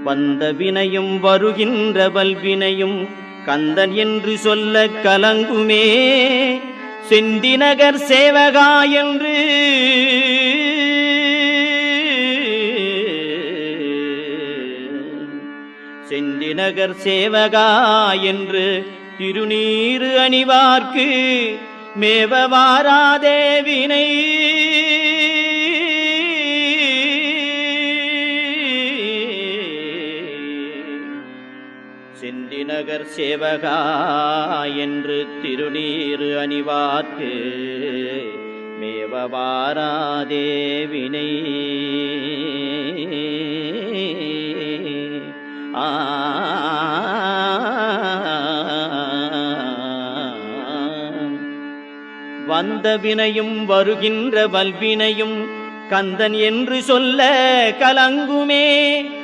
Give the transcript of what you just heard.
வந்த வினையும் வருகின்ற வல்வினையும் கந்தன் என்று சொல்ல கலங்குமே. செந்திநகர் சேவகா என்று செந்திநகர் சேவகா என்று திருநீறு அணிவார்க்கு மேவ வாராதே வினை. செந்திநகர் சேவகா என்று திருநீறு அணிவார்க்கு மேவ வாராதே வினை. வந்த வினையும் வருகின்ற வல்வினையும் கந்தன் என்று சொல்ல கலங்குமே.